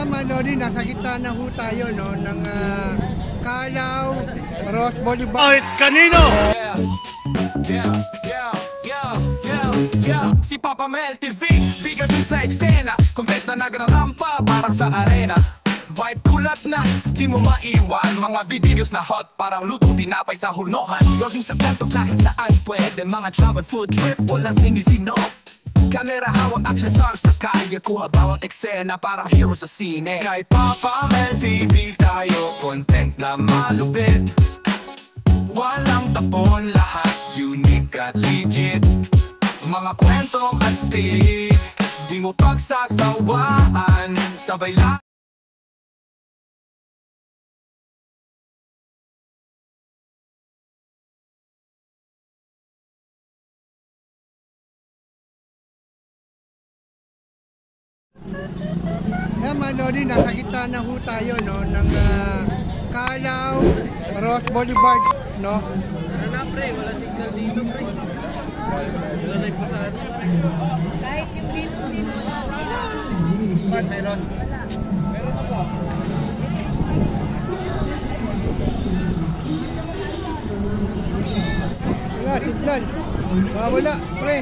Manodi, nasa gitna na ho tayo, no, ng Calao, Ross Boulevard. Oh, kanino? Si Papa Mel TV, bigat din sa eksena. Komplet na nagrarampa, parang sa arena. Vibe kulat na, di mo maiwan. Mga videos na hot, parang lutong tinapay sa hurnohan. Loging sa kanto kahit saan pwede. Mga travel food trip, walang sinisino. Kamera hawak, action stars sa kalye. Kuha bawat eksena, parang hero sa sine. Kay Papa Mel TV tayo, content na malupit. Walang tapon, lahat unique at legit. Mga kwentong astig, di mo pagsasawaan. Sabay lang Manodi, nasa gitna na ho tayo, no, ng Calao, Ross Boulevard, no. Ano na pre, wala signal dito pre. Wala live pa sa ano. Kahit yung dito sino Smart meron. Meron na ba? Wala, signal. Wala, pre.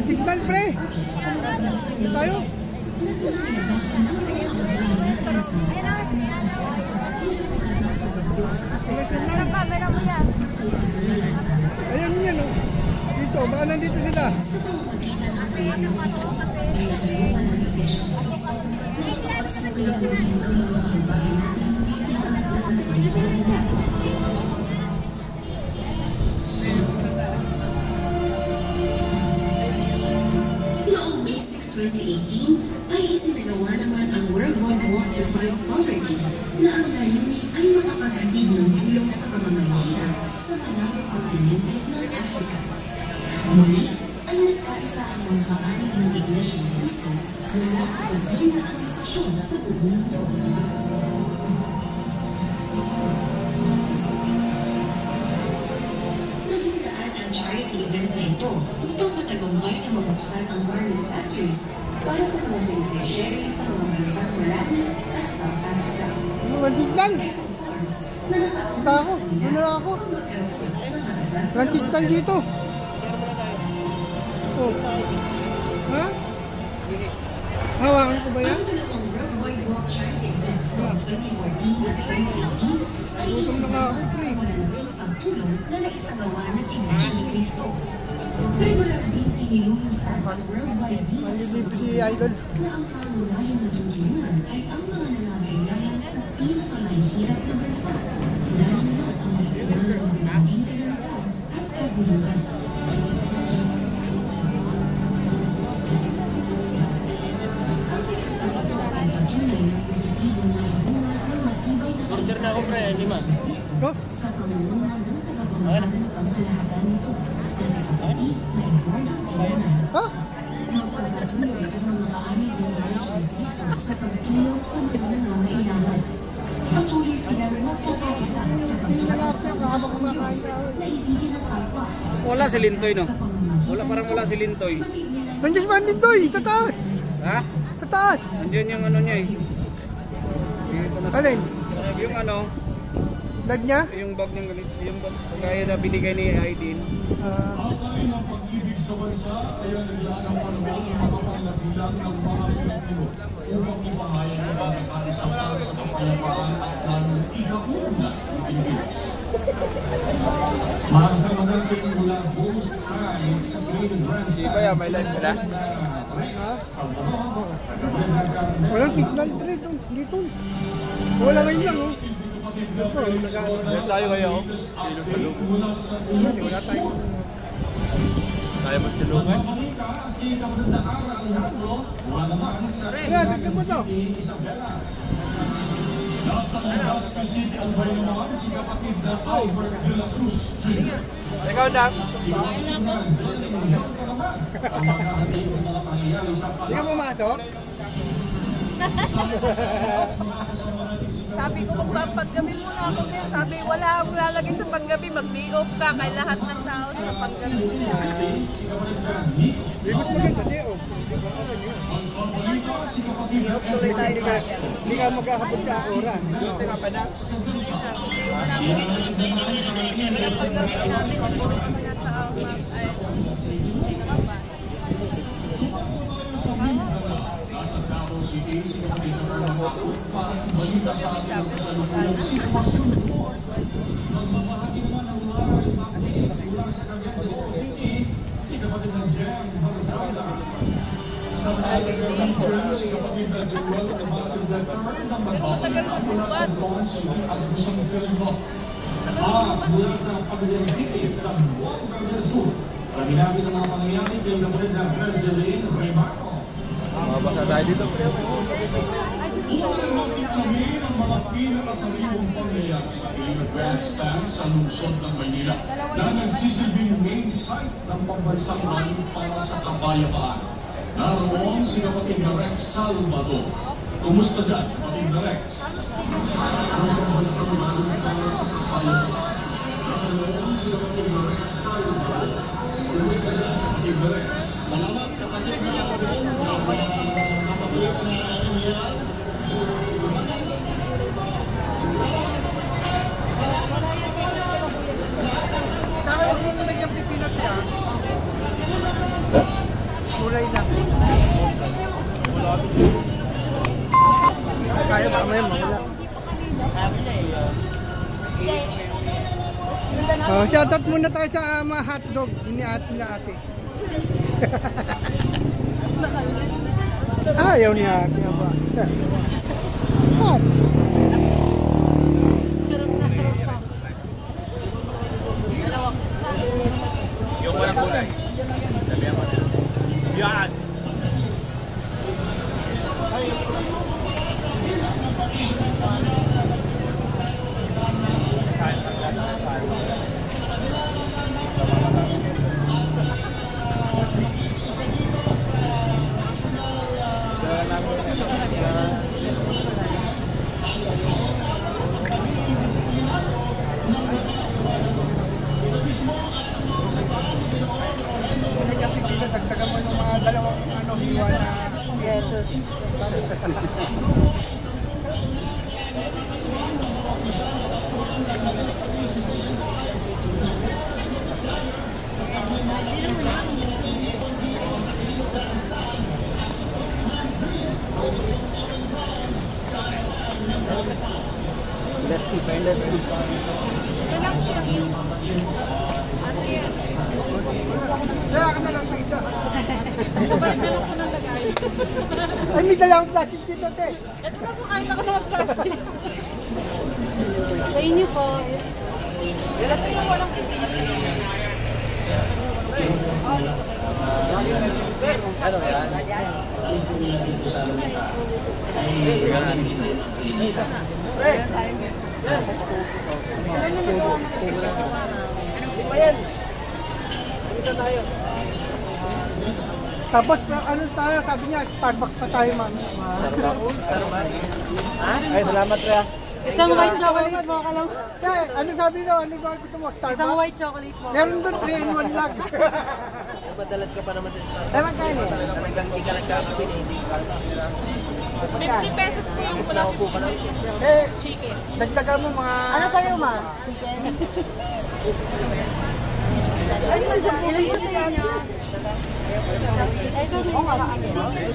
Signal, pre. Dito tayo. Meron mo yan. Ayan yan, oh. Dito, baka nandito sila. Noong May 6, 2018, ay isinagawa naman ang Worldwide Walk to Fight Poverty na ang layunin ay makapaghatid ng tulong sa pamamahirap sa malawak kontinente ng Africa. Muli ay nagkaisa ang mga kaanib ng Iglesia ni Cristo mula sa pagdina ang pasyon sa buong mundo. Naging daan ang charity event na ito upang matagumpay na mabuksan ang garment factories para sa mga beneficiaries sa mga bansang Malawi at South Africa. Signal. Punta ako. Ano na ako? Walang signal dito. Oh. Ha? Hawakan ko ba yan? Ang dalawang Worldwide Walk charity events noong 2014 at 2018 ay inuulit sa malalagay pagtulong na naisagawa ng Iglesia ni Cristo. Regular din inilulusan ang Worldwide Leaders si Idol. na ang pangunahing natutulungan ay ang mga nangangailangan sa pinakamahihirap na bansa, lalo na ang may kulang ng maraming kalamidad at kaguluhan. Ang pinagpapagawa ay patunay ng positibong maibunga ng matibay na Order na ako pre, 5. Oh. sa pamumuno ng tagapamahala ng pamahalagan nito na sa kapatid na Eduardo Payana. Ha? Magpapatuloy ang mga kaanib ng Iglesia ni Cristo sa pagtulong sa mga nangangailangan. Patuloy silang magkakaisa sa pagtulong na ibigin ang kapwa. Wala si Lintoy no? Parang wala si Lintoy. Nandiyan si Manlindoy. Tataas. Ha? Tataas. Nandiyan yung ano niya eh. Alin? Yung ano, Lag niya? yung bag ng ganito, yung bag kaya na binigay ni Aidin. Sa bansa ay ang naglaan ng panahon ng mapapaglabilang ng mga Pilipino upang ipahayag ang pagkakaisa para sa kapayapaan at lalong ikauna ng Pilipinas. Maraming salamat kayo mula host science sa Green Grand Di ba yan, may live ka na? Walang signal dito. Dito. Wala ngayon lang, oh. Ito, Meron tayo kayo. wala tayo. Kaya magsilungan. Kaya, tignan mo to. Nasa Legazpi City ang bayan naman si kapatid na Albert de la Cruz Jr. Ikaw na. Si kapatid na Johnny Leon ka naman ang magkakating ng mga pangyayari sa Hindi ka pumatok? Sabi ko magpapaggabi muna ako sir. Sabi wala akong lalagay sa panggabi. Mag-day off ka kay lahat ng tao sa panggabi. Hindi mas maganda, di oh. Hindi ka maghahabol ka oras. Paggabi namin, puro kami nasa awang. Nasa Davao City, si kapatid na balita sa ating kasalukuyang sitwasyon. Magbabahagi naman ng live updates mula sa Cagayan de Oro City, si kapatid na Jen Barzada. Sa Niagara Region, si kapatid na Joel Damasio III na magbabalik mula sa Don City at Busang Filipino. At mula sa Cagayan City sa Buanga del Sur, paminagi ng mga pangyayari kay kapatid na Berzelin Remarco. Mabasa tayo dito. Unahin namin ang mga pinakasariwang pangyayari sa Iligan Grandstand sa lungsod ng Maynila na nagsisilbing main site ng pambansang rally para sa kapayapaan. Naroon si kapatid na Rex Salvador. Kumusta dyan, kapatid na Rex? Ang pambansang rally para sa kapayapaan. Naroon si kapatid na Rex Salvador. Kumusta dyan, kapatid na Rex? Salamat kapatid na kapatid na Kulay lang. Kaya ba may mawala? Oh, shoutout muna tayo sa mga hotdog nila ate. Ayaw niya ate ba? Oh. Yung walang kulay. Sabihan mo na. Yan! Dagdagan mo ng mga dalawang hiwa na yesos. Kaya ka na lang sa isa. Ay, may dalawang plastic dito, te. Ito na po kayo nakapag-plastic. Sa inyo po. Lalagay mo walang Ano yan? Tapos, ano tayo, sabi niya, Starbucks pa tayo, ma'am. Ay, salamat Rhea. Isang white chocolate mo ka lang. Eh, ano sabi niyo? Ano ba gusto mo? Isang Starbucks? white chocolate mo. Meron doon 3 in 1 lang. Madalas ka pa naman sa Starbucks. Ewan kayo eh. Talagang hindi ka nagkakape, hindi Starbucks. 50 pesos po yung pula. Eh, Chicken. dagdagan mo mga... Ano sa'yo, ma? Chicken. Ay, ilan po sa inyo?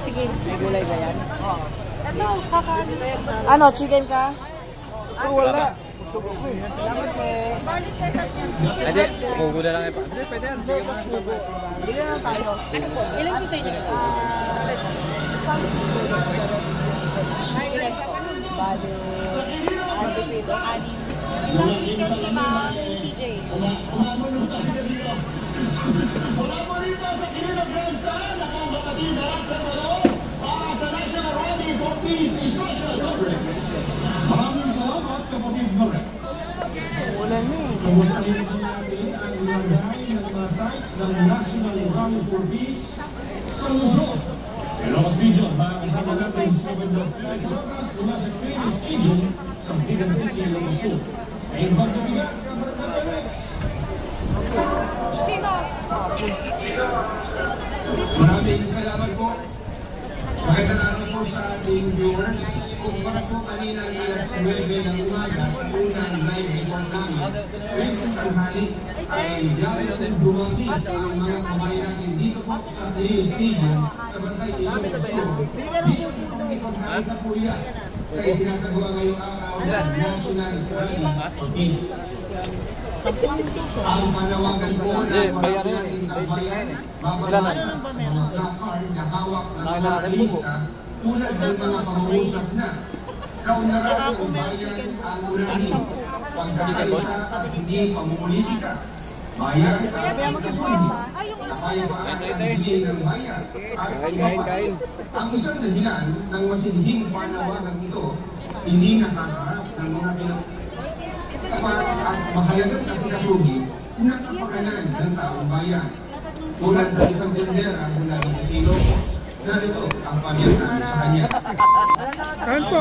Sige. May gulay ba yan? Ito, kakaano. Ano, chicken ka? Oh, wala. Salamat eh. Hindi, kukuha lang ipa. Hindi, pwede yan. Bigyan mo ng tubo. Bili na lang tayo. Ilan po sa inyo? Bali. Isang chicken, 5 TJ. Wala mo rito sa Iligan Grandstand, nakakapatid na Salvador para sa National Rally for Peace Instruction. Maraming Kapatid Lorenz. Kamusta rin naman natin ang lagay ng mga sites ng National Rally for Peace sa Luzon. Sa Ilocos Region, makakasama natin si Governor Felix Rocas mula sa Credit Agent sa Bigan City, Ilocos Sur. Ay magkabigat, Governor Felix. Maraming salamat po. Magandang araw po sa ating viewers. Kung para po kanina alas 9 ng umaga, unang live report namin. Ngayon po tanghali ay grabe natin dumami ang mga kabayan natin dito po sa Credit Stadium sa Bantay Ilocos Sur. Dito po kami pagkakita po yan sa isinasagawa ngayong araw ng National Rally for Peace. Ang panawagan po ng mga nating kabayan, bababa ng mga placard na hawak ng mga lista tulad ng mga pangungusap na kaunlaran ng bayan ang ulanin, pagkakalita at hindi pamumulitika. Bayan at pagkasunin, kapayapaan at hindi ng bayan at pagkakalita. Ang isang dahilan ng masinhing panawagan ito, hindi nakakaharap ng mga at mahalagang kasikasuhin na kapakanan ng taong bayan. Tulad ng isang bendera mula sa Ilocos, narito ang pamilya sa kanya. Kain po.